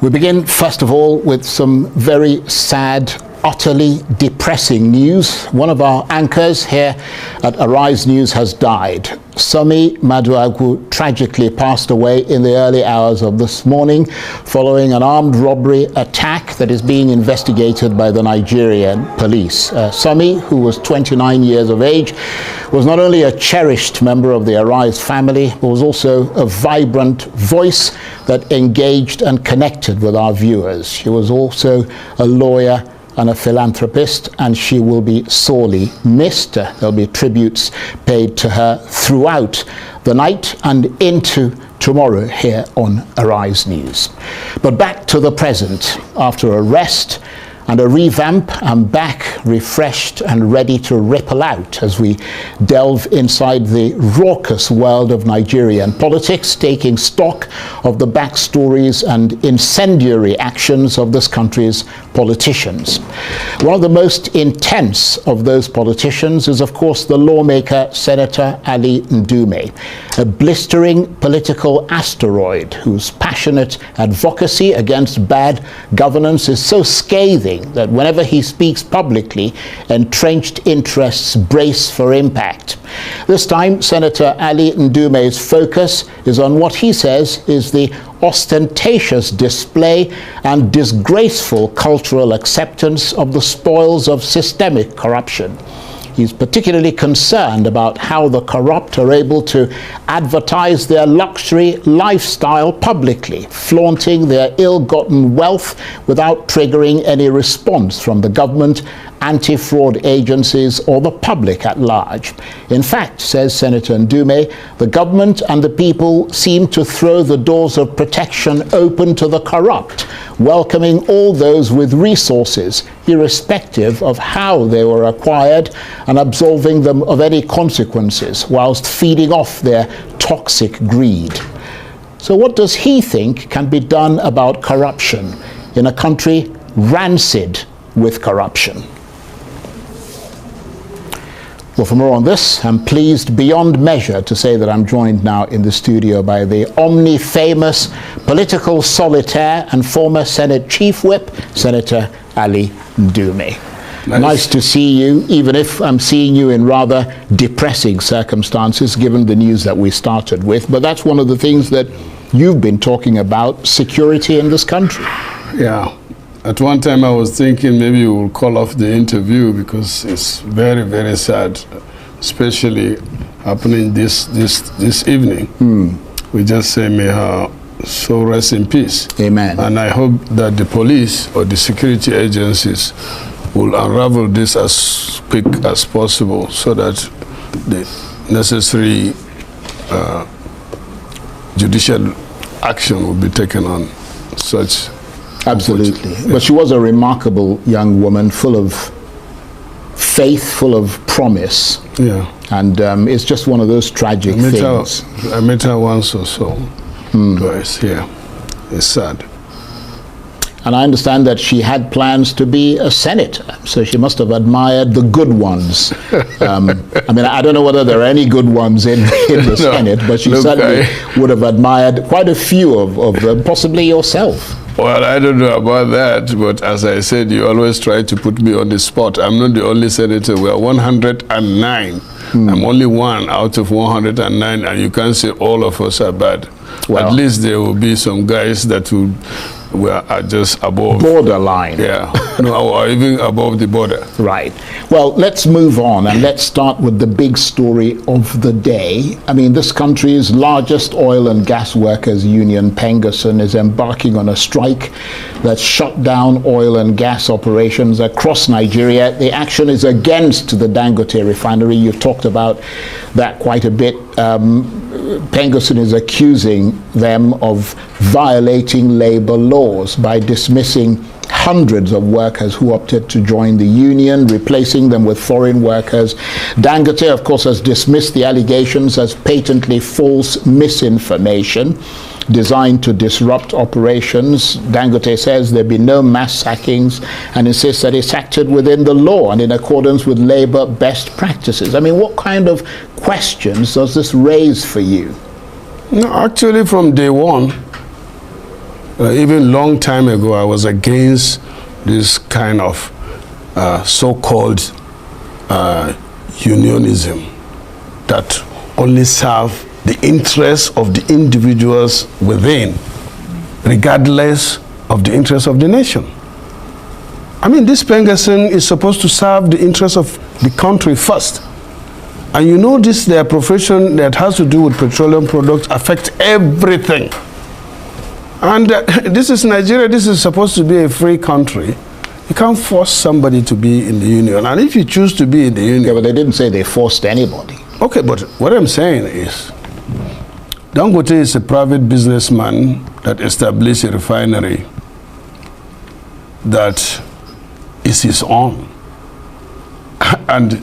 We begin, first of all, with some very sad, utterly depressing news. One of our anchors here at Arise News has died. Sami Maduagwu tragically passed away in the early hours of this morning following an armed robbery attack that is being investigated by the Nigerian police. Sami, who was 29 years of age, was not only a cherished member of the Arise family, but was also a vibrant voice that engaged and connected with our viewers. She was also a lawyer and a philanthropist, and she will be sorely missed. There'll be tributes paid to her throughout the night and into tomorrow here on Arise News. But back to the present. After a rest and a revamp, I'm back refreshed and ready to ripple out as we delve inside the raucous world of Nigerian politics, taking stock of the backstories and incendiary actions of this country's politicians. One of the most intense of those politicians is, of course, the lawmaker Senator Ali Ndume, a blistering political asteroid whose passionate advocacy against bad governance is so scathing that whenever he speaks publicly, entrenched interests brace for impact. This time, Senator Ali Ndume's focus is on what he says is the ostentatious display and disgraceful cultural acceptance of the spoils of systemic corruption. He's particularly concerned about how the corrupt are able to advertise their luxury lifestyle publicly, flaunting their ill-gotten wealth without triggering any response from the government, anti-fraud agencies, or the public at large. In fact, says Senator Ndume, the government and the people seem to throw the doors of protection open to the corrupt, welcoming all those with resources, irrespective of how they were acquired, and absolving them of any consequences, whilst feeding off their toxic greed. So what does he think can be done about corruption in a country rancid with corruption? Well, for more on this, I'm pleased beyond measure to say that I'm joined now in the studio by the omni-famous political solitaire and former Senate Chief Whip, Senator Ali Ndume. Nice to see you, even if I'm seeing you in rather depressing circumstances, given the news that we started with. But that's one of the things that you've been talking about, security in this country. Yeah. At one time I was thinking maybe we'll call off the interview because it's very, very sad, especially happening this evening. We just say may her soul rest in peace. Amen. And I hope that the police or the security agencies will unravel this as quick as possible so that the necessary judicial action will be taken on such. Absolutely. But she was a remarkable young woman, full of faith, full of promise. Yeah. And it's just one of those tragic things. I met her once or so, twice. Yeah. It's sad. And I understand that she had plans to be a senator, so she must have admired the good ones. I mean, I don't know whether there are any good ones in the Senate, but she certainly would have admired quite a few of them, possibly yourself. Well, I don't know about that, but as I said, you always try to put me on the spot. I'm not the only senator. We are 109. I'm only one out of 109, and you can't say all of us are bad. Well, at least there will be some guys that are just above. Borderline. Yeah, no, or even above the border. Right. Well, let's move on and let's start with the big story of the day. I mean, this country's largest oil and gas workers union, Pengasun, is embarking on a strike that shut down oil and gas operations across Nigeria. The action is against the Dangote refinery. You talked about that quite a bit. Pengasun is accusing them of violating labor laws by dismissing hundreds of workers who opted to join the union, replacing them with foreign workers. Dangote, of course, has dismissed the allegations as patently false misinformation designed to disrupt operations. Dangote says there be no mass sackings and insists that it's acted within the law and in accordance with labor best practices. I mean, what kind of questions does this raise for you? No, actually, from day one, even long time ago, I was against this kind of so-called unionism that only serve the interests of the individuals within, regardless of the interests of the nation. I mean, this Pengasson is supposed to serve the interests of the country first. And you know this, their profession that has to do with petroleum products affects everything. And this is Nigeria, this is supposed to be a free country. You can't force somebody to be in the union. And if you choose to be in the union... Yeah, but they didn't say they forced anybody. Okay, but what I'm saying is, Dangote is a private businessman that established a refinery that is his own. And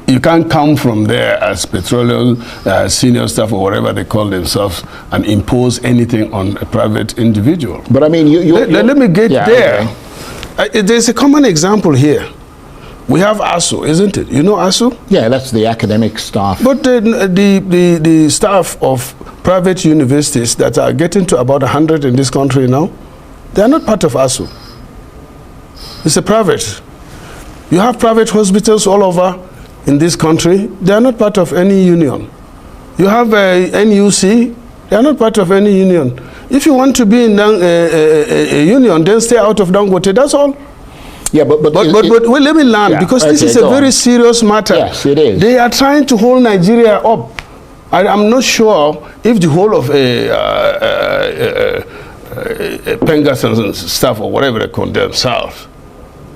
you can't come from there as petroleum senior staff or whatever they call themselves and impose anything on a private individual. But I mean, let me get there. Okay. There's a common example here. We have ASU, isn't it? You know ASU? Yeah, that's the academic staff. But the staff of private universities that are getting to about 100 in this country now, they are not part of ASU. It's a private. You have private hospitals all over in this country, they are not part of any union. You have a NUC, they are not part of any union. If you want to be in a union, then stay out of Dangote, that's all. Yeah, but well, let me land, because this is a very serious matter. Yes, it is. They are trying to hold Nigeria up. I'm not sure if the whole of Pengasson's staff or whatever they call themselves.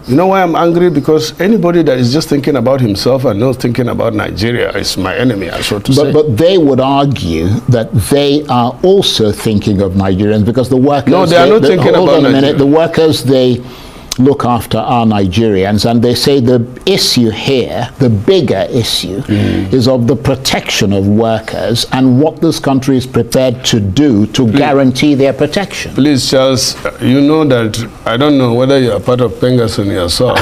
You know why I'm angry? Because anybody that is just thinking about himself and not thinking about Nigeria is my enemy, so to say. But they would argue that they are also thinking of Nigerians, because the workers... No, they are not thinking about Nigeria. Hold on a minute. The workers they look after are Nigerians, and they say the issue here, the bigger issue, is of the protection of workers and what this country is prepared to do to guarantee their protection. Please, Charles, you know that I don't know whether you are part of Pengasson yourself.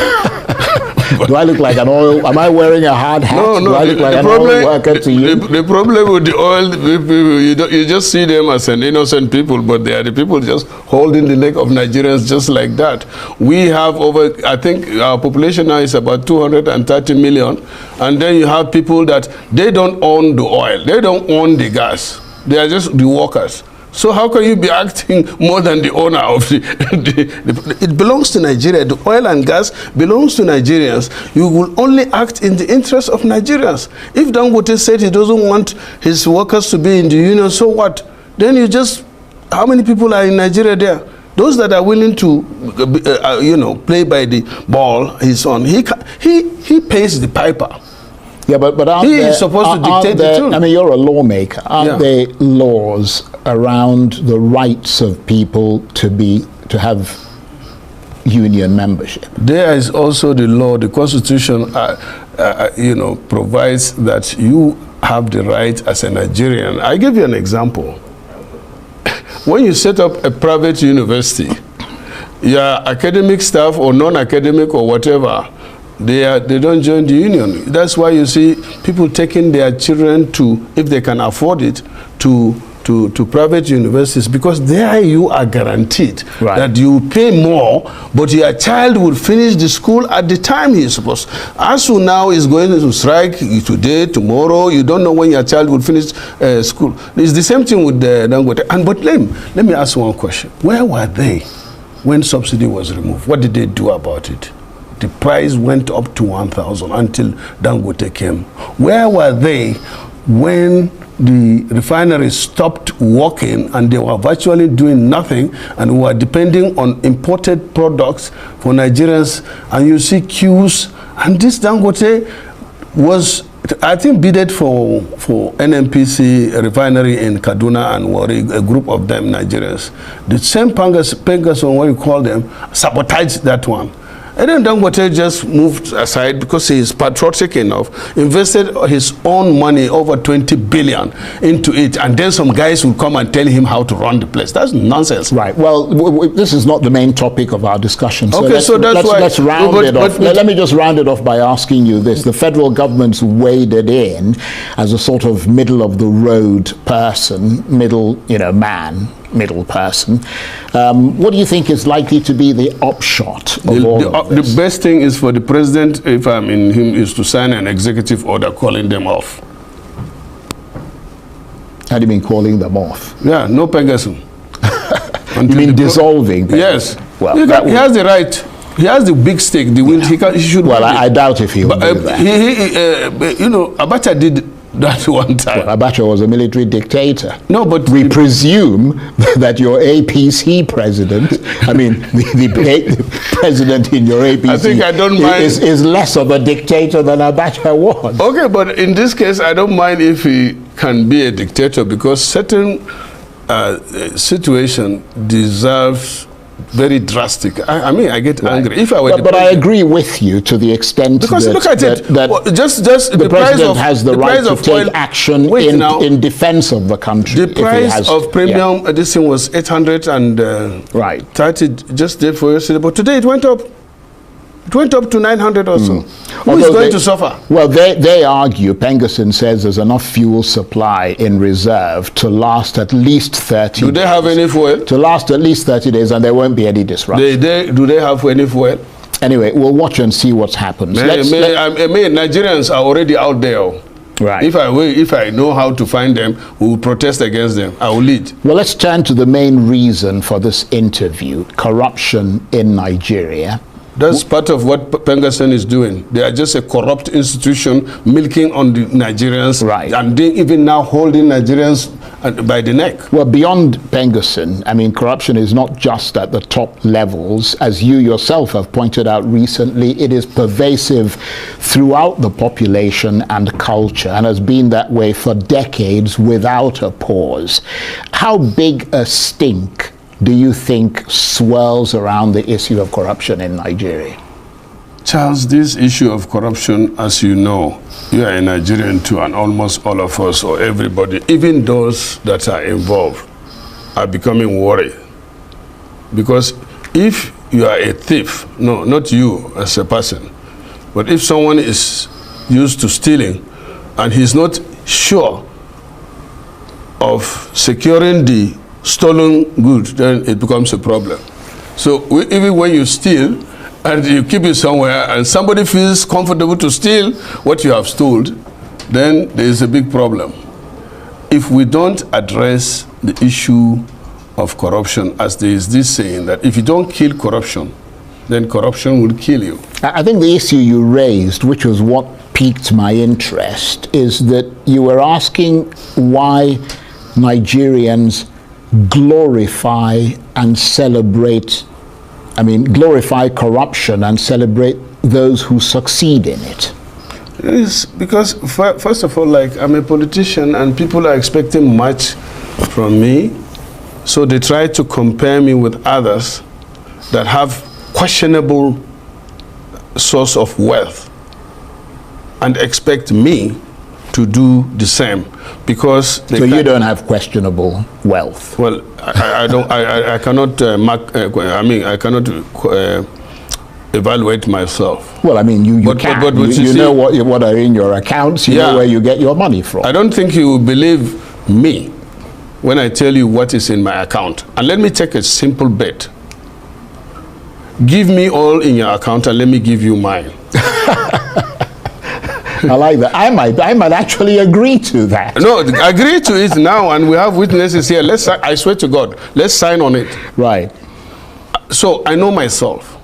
Do I look like an oil? Am I wearing a hard hat? No, Do I look like an oil worker to you? The problem with the oil people, you just see them as an innocent people, but they are the people just holding the neck of Nigerians just like that. We have over, I think our population now is about 230 million, and then you have people that they don't own the oil, they don't own the gas, they are just the workers. So how can you be acting more than the owner of it belongs to Nigeria. The oil and gas belongs to Nigerians. You will only act in the interest of Nigerians. If Dangote said he doesn't want his workers to be in the union, so what? Then you just, how many people are in Nigeria there? Those that are willing to, play by the ball, his own. He pays the piper. Yeah, but he is supposed to dictate the truth. I mean, you're a lawmaker. Aren't there laws around the rights of people to have union membership? There is also the law. The Constitution, provides that you have the right as a Nigerian. I give you an example. When you set up a private university, your academic staff or non-academic or whatever, they don't join the union. That's why you see people taking their children to, if they can afford it, to private universities, because there you are guaranteed that you pay more, but your child will finish the school at the time he is supposed. ASU now is going to strike today, tomorrow. You don't know when your child will finish school. It's the same thing with Dangote. But let me ask one question. Where were they when subsidy was removed? What did they do about it? The price went up to 1,000 until Dangote came. Where were they when the refineries stopped working and they were virtually doing nothing and were depending on imported products for Nigerians? And you see queues, and this Dangote was, I think, bidded for NNPC refinery in Kaduna and Warri, a group of them Nigerians. The same Pengasson, what you call them, sabotaged that one. And then Dangote just moved aside because he is patriotic enough, invested his own money, over 20 billion, into it, and then some guys will come and tell him how to run the place. That's nonsense. Right. Well, this is not the main topic of our discussion. So okay, let's round it off. Let me just round it off by asking you this. The federal government's waded in as a sort of middle-of-the-road person, man, middle person. What do you think is likely to be the upshot of all of this? The best thing is for the president, if I'm in him, is to sign an executive order calling them off. How do you mean calling them off? Yeah, no Pegasus. You mean dissolving them? Yes. Well, he has the right. He has the big stake. The wind. He should. Well, I doubt if he will do that. Abacha did that one time. Well, Abacha was a military dictator. No, but we presume that your APC president, I mean, the president in your APC, I think I don't mind. Is less of a dictator than Abacha was. Okay, but in this case, I don't mind if he can be a dictator, because certain situation deserves very drastic. I mean, I get angry. If I were but I agree with you to the extent because that, look at it. Just the president has the right to take action in defense of the country. The price of premium this thing was 830 just day for yesterday, but today it went up. It went up to 900 or so. Who is going to suffer? Well, they argue, Pengasin says there's enough fuel supply in reserve to last at least 30 days. Do they have any fuel? To last at least 30 days, and there won't be any disruption. Do they have any fuel? Anyway, we'll watch and see what happens. Nigerians are already out there. Right. If I know how to find them, we will protest against them. I will lead. Well, let's turn to the main reason for this interview: corruption in Nigeria. That's part of what Pengasen is doing. They are just a corrupt institution milking on the Nigerians, right? And they even now holding Nigerians by the neck. Well, beyond Pengasen, I mean, corruption is not just at the top levels. As you yourself have pointed out recently, it is pervasive throughout the population and culture, and has been that way for decades without a pause. How big a stink do you think swirls around the issue of corruption in Nigeria? Charles, this issue of corruption, as you know, you are a Nigerian too, and almost all of us, or everybody, even those that are involved, are becoming worried. Because if you are a thief, no, not you as a person, but if someone is used to stealing and he's not sure of securing the stolen goods, then it becomes a problem. So even when you steal and you keep it somewhere and somebody feels comfortable to steal what you have stolen, then there is a big problem. If we don't address the issue of corruption, as there is this saying that if you don't kill corruption, then corruption will kill you. I think the issue you raised, which was what piqued my interest, is that you were asking why Nigerians glorify and celebrate, glorify corruption and celebrate those who succeed in it. It is because, first of all, like, I'm a politician and people are expecting much from me, so they try to compare me with others that have questionable source of wealth and expect me to do the same, because so you don't have questionable wealth. Well, I cannot I cannot evaluate myself. Well, I mean, you can. But you know what are in your accounts. You know where you get your money from. I don't think you will believe me when I tell you what is in my account. And let me take a simple bet. Give me all in your account and let me give you mine. I like that. I might actually agree to that. No, agree to it now, and we have witnesses here. I swear to God, let's sign on it. Right. So I know myself,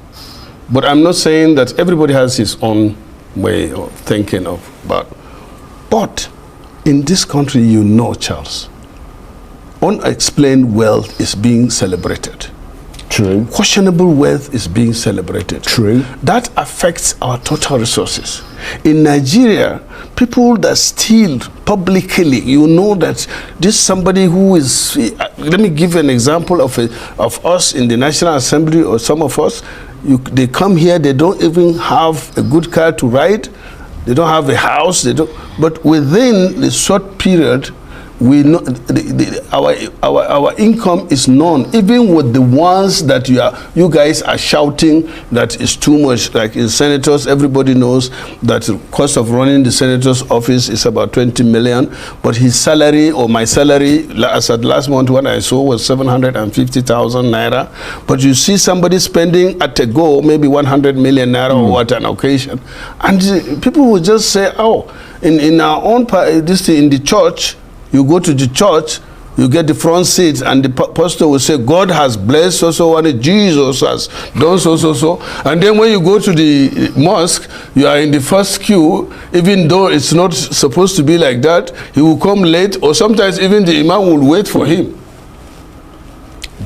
but I'm not saying that everybody has his own way of thinking of. But in this country, you know, Charles, unexplained wealth is being celebrated. True. Questionable wealth is being celebrated. True. That affects our total resources. In Nigeria, people that steal publicly, you know that this somebody who is, let me give an example of us in the National Assembly, or some of us, they come here, they don't even have a good car to ride, they don't have a house, but within the short period, we know our income is known, even with the ones that you guys are shouting that is too much. Like in senators, everybody knows that the cost of running the senator's office is about 20 million, but his salary, or my salary as at last month what I saw was 750,000 naira. But you see somebody spending at a go maybe 100 million naira or at an occasion, and people will just say, oh, in our own in the church, you go to the church, you get the front seat, and the pastor will say, God has blessed so and Jesus has done so. And then when you go to the mosque, you are in the first queue, even though it's not supposed to be like that. He will come late, or sometimes even the imam will wait for him,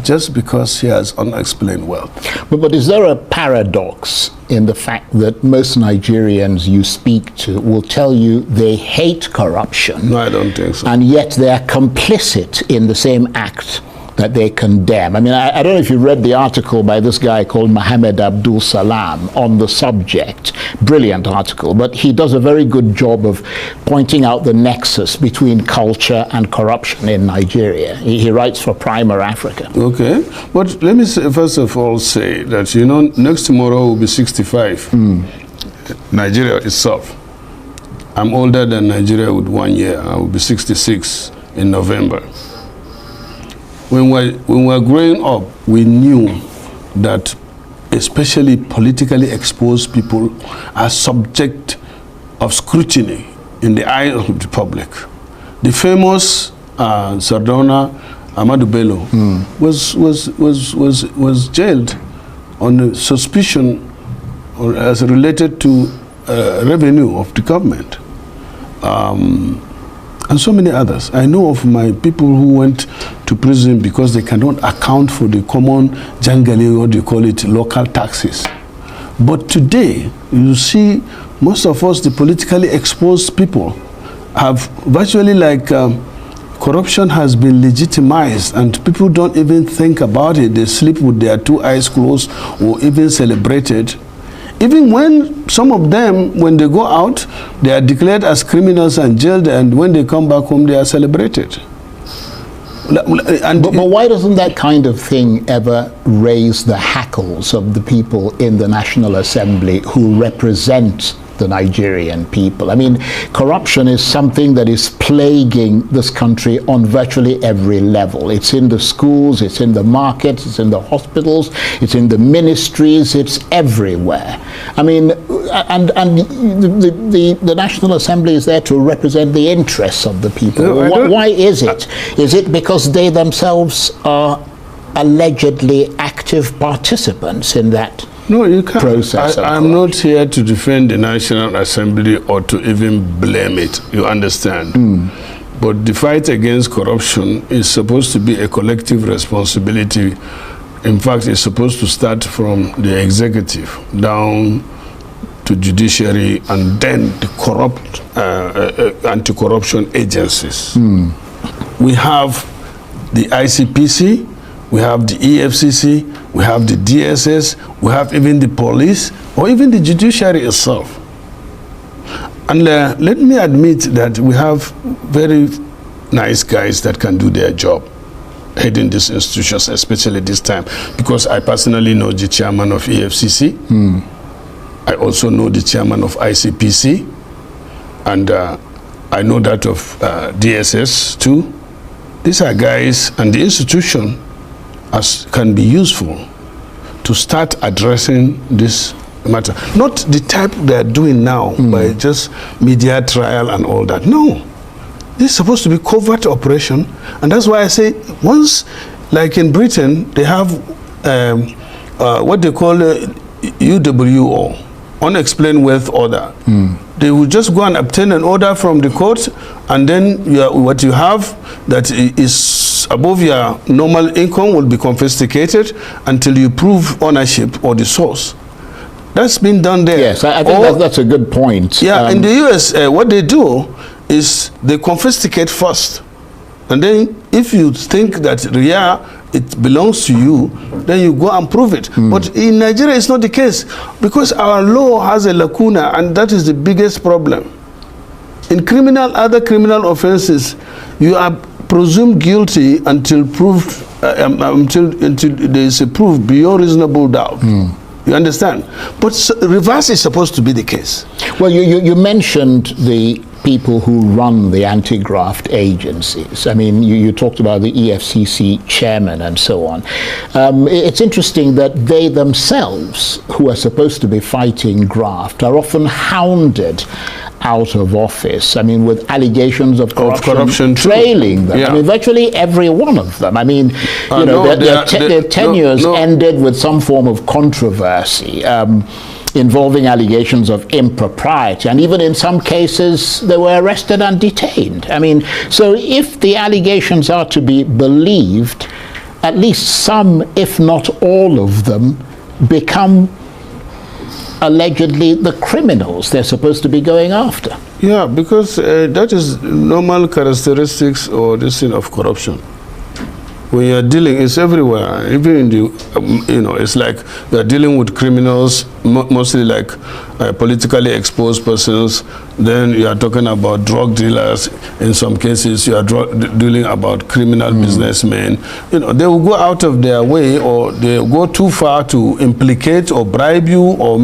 just because he has unexplained wealth. But is there a paradox in the fact that most Nigerians you speak to will tell you they hate corruption? No, I don't think so. And yet they are complicit in the same act that they condemn. I mean, I don't know if you read the article by this guy called Mohammed Abdul Salam on the subject. Brilliant article, but he does a very good job of pointing out the nexus between culture and corruption in Nigeria. He writes for Primer Africa. Okay, but let me say, first of all say that, you know, next tomorrow will be 65. Nigeria itself. I'm older than Nigeria with 1 year. I will be 66 in November. When we were growing up, we knew that especially politically exposed people are subject of scrutiny in the eye of the public. The famous Sardauna Ahmadu Bello was jailed on suspicion or as related to revenue of the government. And so many others. I know of my people who went to prison because they cannot account for the common jangali, what you call it, local taxes. But today, you see, most of us, the politically exposed people, have virtually like corruption has been legitimized, and people don't even think about it. They sleep with their two eyes closed or even celebrate it. Even when some of them, when they go out, they are declared as criminals and jailed, and when they come back home, they are celebrated. But why doesn't that kind of thing ever raise the hackles of the people in the National Assembly who represent the Nigerian people? I mean, corruption is something that is plaguing this country on virtually every level. It's in the schools, it's in the markets, it's in the hospitals, it's in the ministries, it's everywhere. I mean, and the National Assembly is there to represent the interests of the people. No, why is it? Is it because they themselves are allegedly active participants in that? No, you can't. Process I'm not here to defend the National Assembly or to even blame it. You understand? But the fight against corruption is supposed to be a collective responsibility. In fact, it's supposed to start from the executive down to judiciary and then the corrupt anti-corruption agencies. We have the ICPC, we have the EFCC, we have the DSS, we have even the police, or even the judiciary itself. And let me admit that we have very nice guys that can do their job heading these institutions, especially this time, because I personally know the chairman of EFCC. I also know the chairman of ICPC, and I know that of DSS too. These are guys, and the institution can be useful to start addressing this matter. Not the type they're doing now by just media trial and all that. No. This is supposed to be covert operation, and that's why I say once, like in Britain, they have what they call UWO, unexplained wealth order. They will just go and obtain an order from the court, and then what you have that is above your normal income will be confiscated until you prove ownership or the source. That's been done there. Yes, I think that's a good point. Yeah, in the US, what they do is they confiscate first. And then if you think that it belongs to you, then you go and prove it. But in Nigeria, it's not the case, because our law has a lacuna, and that is the biggest problem. In other criminal offenses, you are presumed guilty until proved, until there is a proof beyond reasonable doubt. You understand? But reverse is supposed to be the case. Well, you mentioned the people who run the anti-graft agencies. I mean, you talked about the EFCC chairman and so on. It's interesting that they themselves, who are supposed to be fighting graft, are often hounded out of office. I mean, with allegations of corruption trailing them. Yeah. I mean, virtually every one of them. I mean, you know, their tenures ended with some form of controversy. Involving allegations of impropriety, and even in some cases they were arrested and detained. I mean, so if the allegations are to be believed, at least some, if not all of them, become allegedly the criminals they're supposed to be going after. Yeah, because that is normal characteristics or this thing of corruption. When you're dealing, it's everywhere, even in the, you know, it's like you're dealing with criminals, mostly like politically exposed persons. Then you are talking about drug dealers. In some cases, you are dealing about criminal businessmen. You know, they will go out of their way, or they go too far to implicate or bribe you or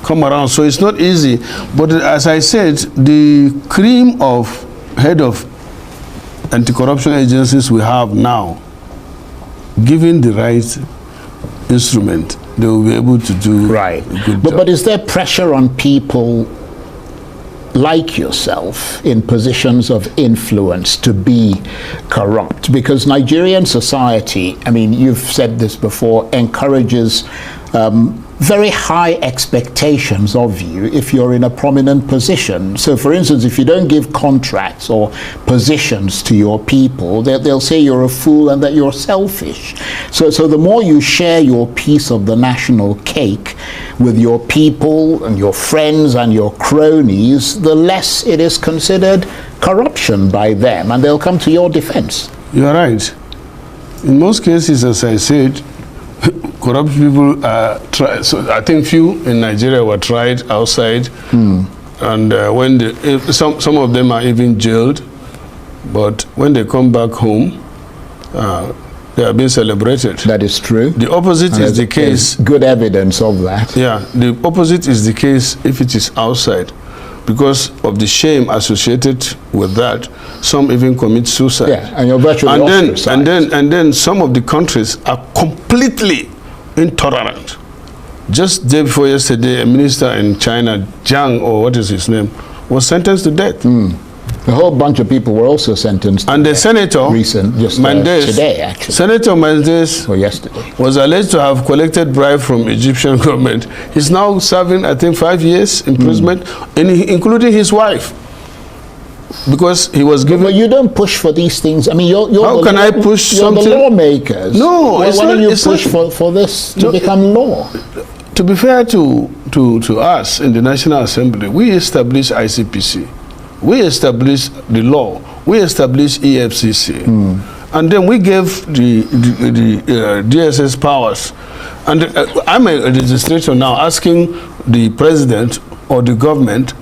come around. So it's not easy. But as I said, the cream of head of anti-corruption agencies we have now, given the right instrument, they will be able to do a good job. But is there pressure on people like yourself in positions of influence to be corrupt? Because Nigerian society, I mean, you've said this before, encourages very high expectations of you if you're in a prominent position. So for instance, if you don't give contracts or positions to your people, they'll say you're a fool and that you're selfish. So the more you share your piece of the national cake with your people and your friends and your cronies, the less it is considered corruption by them, and they'll come to your defense. You're right. In most cases, as I said, corrupt people are tried. So I think few in Nigeria were tried outside, and when some of them are even jailed. But when they come back home, they are being celebrated. That is true. The opposite is the case. Good evidence of that. Yeah, the opposite is the case if it is outside. Because of the shame associated with that, some even commit suicide. Yeah, and you're virtually ostracized. And then some of the countries are completely intolerant. Just day before yesterday, a minister in China, Jiang, or what is his name, was sentenced to death. A whole bunch of people were also sentenced to and the death. senator, today, actually. Senator Mendes or yesterday, was alleged to have collected bribe from Egyptian government. He's now serving, I think, 5 years imprisonment, including his wife, because he was given. But you don't push for these things. I mean, you're how can I push you're something? the lawmakers. No, why don't you push for this to become law? To be fair to us in the National Assembly, we established ICPC. We established the law. We established EFCC. And then we gave the DSS powers. And I'm a legislator now asking the president or the government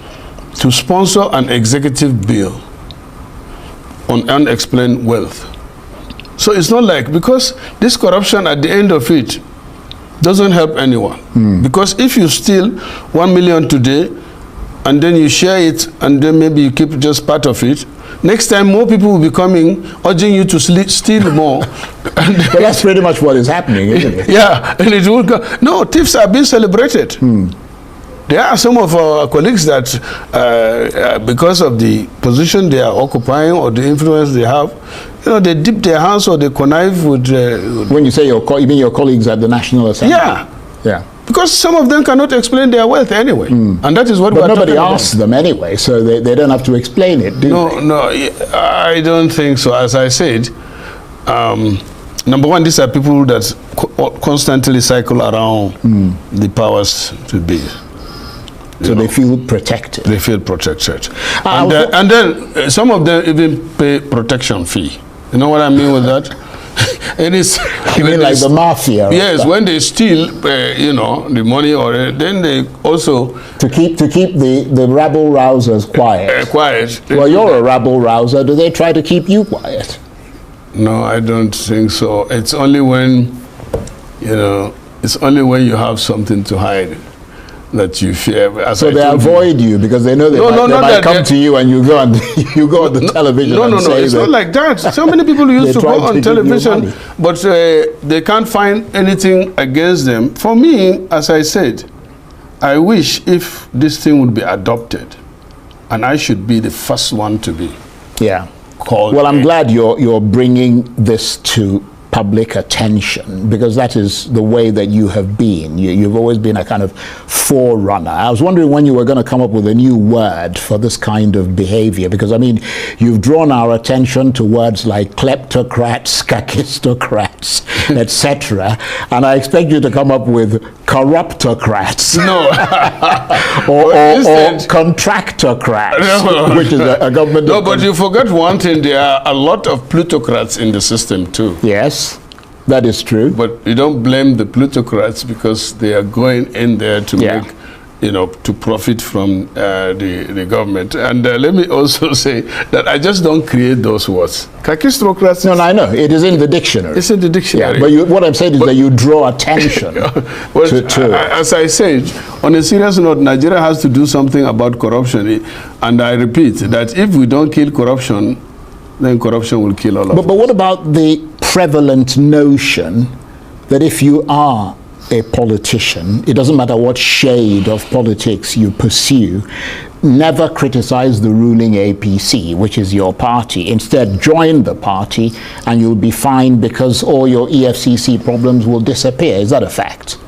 to sponsor an executive bill on unexplained wealth. So it's not like, because this corruption at the end of it doesn't help anyone. Because if you steal 1 million today, and then you share it, and then maybe you keep just part of it, next time more people will be coming, urging you to steal more. But that's pretty much what is happening, isn't it? Yeah, and it will go. No, thieves are being celebrated. There are some of our colleagues that, because of the position they are occupying or the influence they have, you know, they dip their hands or they connive with. When you say you mean your colleagues at the National Assembly? Yeah. Because some of them cannot explain their wealth anyway, and that is what. But nobody asks them anyway, so they don't have to explain it, do they? No, I don't think so. As I said, number one, these are people that constantly cycle around the powers to be. So they feel protected. They feel protected, and then some of them even pay protection fee. You know what I mean with that? You mean like the mafia? Yes, when they steal, you know, the money, or then they also to keep the rabble rousers quiet. Quiet. Well, you're a rabble rouser. Do they try to keep you quiet? No, I don't think so. It's only when, you know, it's only when you have something to hide that you fear. So they avoid you because they know they might come to you and you go on the television. No, it's not like that. So many people used to go on television, but they can't find anything against them. For me, as I said, I wish if this thing would be adopted, and I should be the first one to be. Yeah. Called. Well, I'm glad you're bringing this to public attention, because that is the way that you have been. You've always been a kind of forerunner. I was wondering when you were going to come up with a new word for this kind of behavior, because I mean, you've drawn our attention to words like kleptocrats, kakistocrats, etc. And I expect you to come up with corruptocrats. No. or contractocrats, which is a government. No, but you forgot one thing. There are a lot of plutocrats in the system too. Yes. That is true. But you don't blame the plutocrats because they are going in there to make, you know, to profit from the government. And let me also say that I just don't create those words. Kakistocrats. No, I know. It is in the dictionary. It's in the dictionary. Yeah, but what I'm saying is that you draw attention to as I said, on a serious note, Nigeria has to do something about corruption. And I repeat that if we don't kill corruption, then corruption will kill all of us. But what about the prevalent notion that if you are a politician, it doesn't matter what shade of politics you pursue, never criticize the ruling APC, which is your party. Instead, join the party and you'll be fine because all your EFCC problems will disappear. Is that a fact?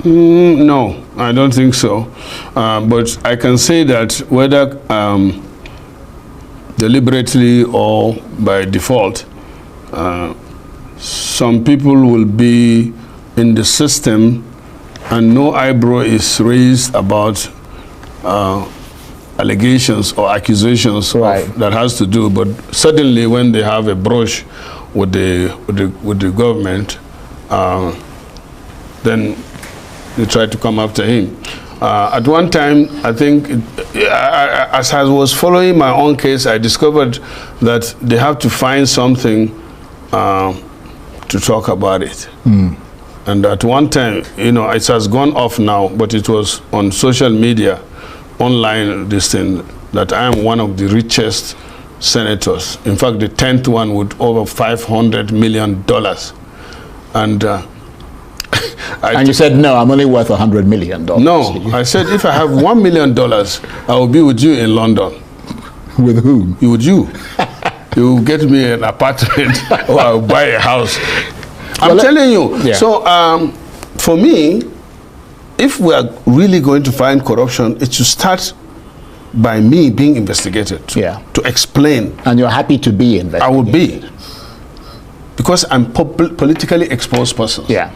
No, I don't think so. But I can say that whether deliberately or by default, some people will be in the system and no eyebrow is raised about allegations or accusations that has to do, but suddenly when they have a brush with the government, then they try to come after him. At one time, I think, as I was following my own case, I discovered that they have to find something to talk about it. And at one time, you know, it has gone off now, but it was on social media, online, this thing, that I am one of the richest senators. In fact, the 10th one with over $500 million. And and you said, no, I'm only worth $100 million. No, I said, if I have $1 million, I will be with you in London. With whom? With you. You will get me an apartment or I'll buy a house. I'm telling you. Yeah. So, for me, if we are really going to find corruption, it should start by me being investigated to explain. And you're happy to be investigated? I will be. Because I'm politically exposed person. Yeah.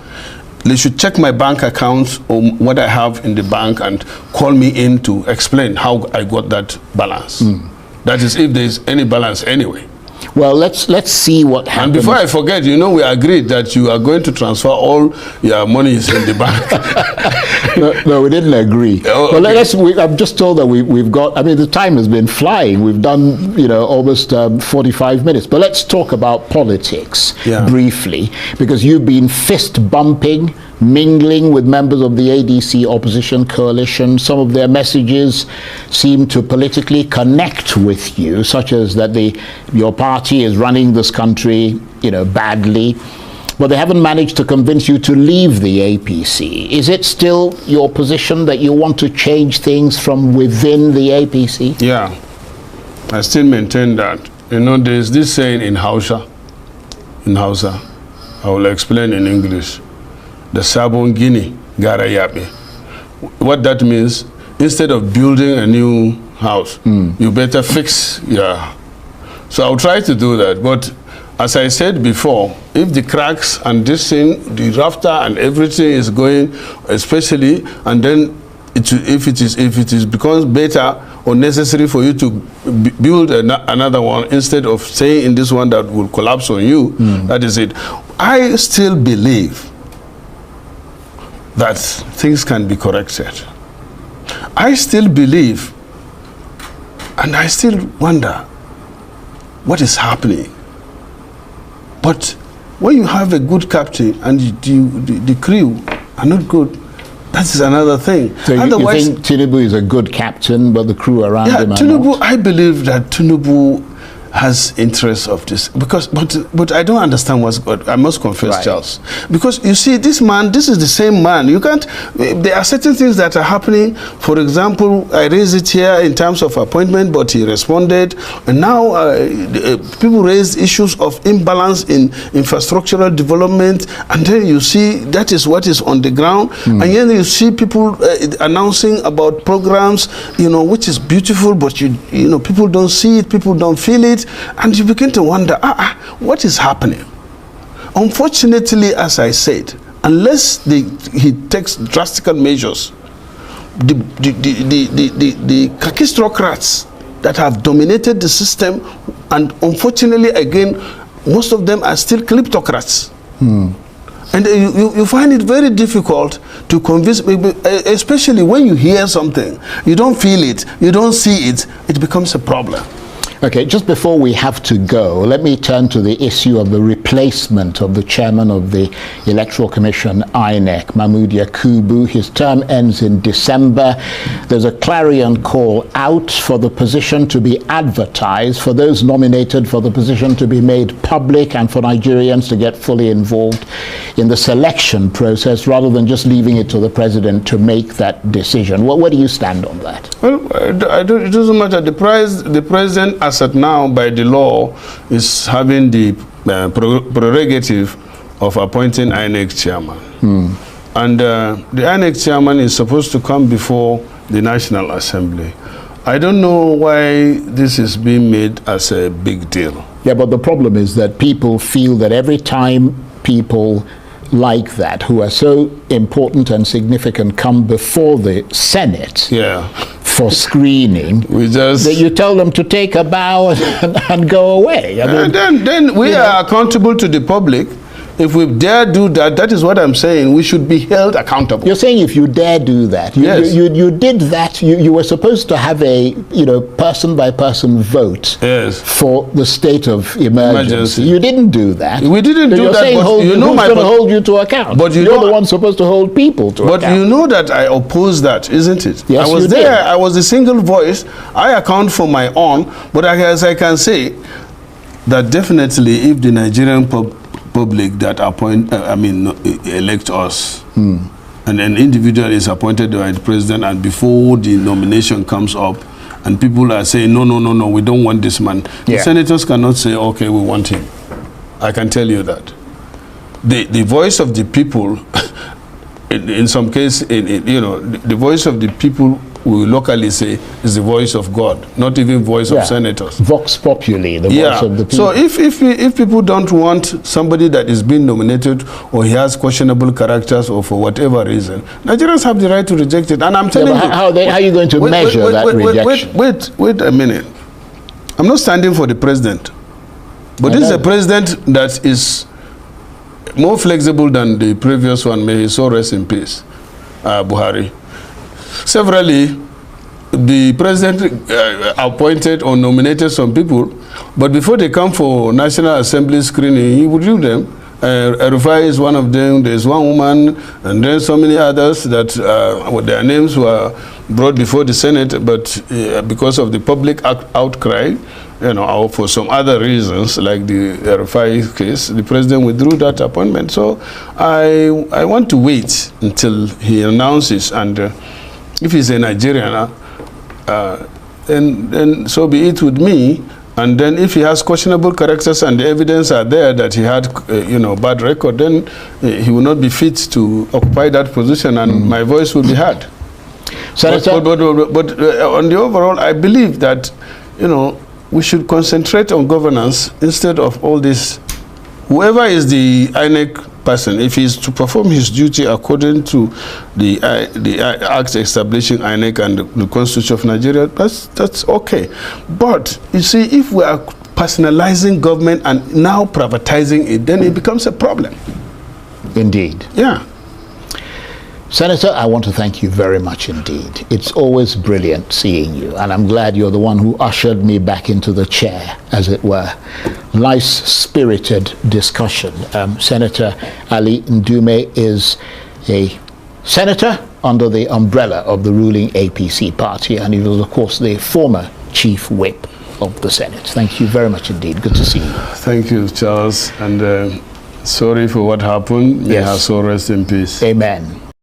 They should check my bank accounts or what I have in the bank and call me in to explain how I got that balance. That is, if there's any balance anyway. Well, let's see what happens. And before I forget, you know, we agreed that you are going to transfer all your monies in the bank. No, we didn't agree. Oh, well, I'm just told that we've got, I mean, the time has been flying. We've done, you know, almost 45 minutes. But let's talk about politics briefly, because you've been fist bumping, mingling with members of the ADC opposition coalition. Some of their messages seem to politically connect with you, such as that your party is running this country, you know, badly, but they haven't managed to convince you to leave the APC. Is it still your position that you want to change things from within the APC? Yeah, I still maintain that. You know, there's this saying in Hausa, I will explain in English. The Sabon Guinea Gara Yabe. What that means, instead of building a new house, you better fix your. So I'll try to do that. But as I said before, if the cracks and this thing, the rafter and everything is going, especially, and then if it becomes better, unnecessary for you to build another one instead of staying in this one that will collapse on you. That is it. I still believe that things can be corrected. I still believe, and I still wonder what is happening. But when you have a good captain and the crew are not good, that is another thing. So you think Tinubu is a good captain, but the crew around him are Tinubu, not? I believe that Tinubu has interest of this, but I don't understand what's good. I must confess, Right. Charles, because you see, this man, this is the same man. You can't. There are certain things that are happening. For example, I raised it here in terms of appointment, but he responded, and now people raise issues of imbalance in infrastructural development, and then you see that is what is on the ground, and then you see people announcing about programs, which is beautiful, but you know people don't see it, people don't feel it. And you begin to wonder, what is happening? Unfortunately, as I said, unless he takes drastic measures, the kakistocrats that have dominated the system, and unfortunately, again, most of them are still kleptocrats. And you find it very difficult to convince people, especially when you hear something, you don't feel it, you don't see it, it becomes a problem. Okay, just before we have to go, let me turn to the issue of the replacement of the chairman of the Electoral Commission, INEC, Mahmood Yakubu. His term ends in December. There's a clarion call out for the position to be advertised, for those nominated for the position to be made public, and for Nigerians to get fully involved in the selection process rather than just leaving it to the president to make that decision. Where do you stand on that? Well, it doesn't matter. The president, as at now, by the law, is having the prerogative of appointing INEC chairman. And the INEC chairman is supposed to come before the National Assembly. I don't know why this is being made as a big deal. Yeah, but the problem is that people feel that every time people like that, who are so important and significant, come before the Senate for screening, that you tell them to take a bow and go away. I mean, then we are accountable to the public. If we dare do that, that is what I'm saying, we should be held accountable. You're saying if you dare do that, you did that, you were supposed to have a person by person vote for the state of emergency. You didn't do that. We didn't do that, saying but who's going to hold you to account? But you're the one supposed to hold people to account. But you know that I oppose that, isn't it? Yes, I was you there, did. I was a single voice, I account for my own, but as I can say, that definitely if the Nigerian public that elect us, and an individual is appointed by the president, and before the nomination comes up, and people are saying, no, we don't want this man. The senators cannot say, okay, we want him. I can tell you that. The voice of the people, in some cases, the voice of the people, we locally say, is the voice of God, not even voice of senators. Vox populi, the voice of the people. So if people don't want somebody that is being nominated, or he has questionable characters, or for whatever reason, Nigerians have the right to reject it. And I'm telling you, how are you going to measure that rejection? Wait a minute. I'm not standing for the president, but this is a president that is more flexible than the previous one. May he so rest in peace, Buhari. Severally, the president appointed or nominated some people, but before they come for National Assembly screening, he would review them. Rufai is one of them. There's one woman, and then so many others that their names were brought before the Senate, but because of the public outcry, or for some other reasons, like the Rufai case, the president withdrew that appointment. So I want to wait until he announces, and if he's a Nigerian, then so be it with me. And then if he has questionable characters and the evidence are there that he had, bad record, then he will not be fit to occupy that position, and my voice will be heard. But on the overall, I believe that, we should concentrate on governance instead of all this. Whoever is the INEC person, if he's to perform his duty according to the Act establishing INEC and the Constitution of Nigeria, that's okay. But you see, if we are personalizing government and now privatizing it, then it becomes a problem. Indeed. Yeah. Senator, I want to thank you very much indeed. It's always brilliant seeing you, and I'm glad you're the one who ushered me back into the chair, as it were. Nice, spirited discussion. Senator Ali Ndume is a senator under the umbrella of the ruling APC party, and he was, of course, the former chief whip of the Senate. Thank you very much indeed. Good to see you. Thank you, Charles, and sorry for what happened. May her soul rest in peace. Amen.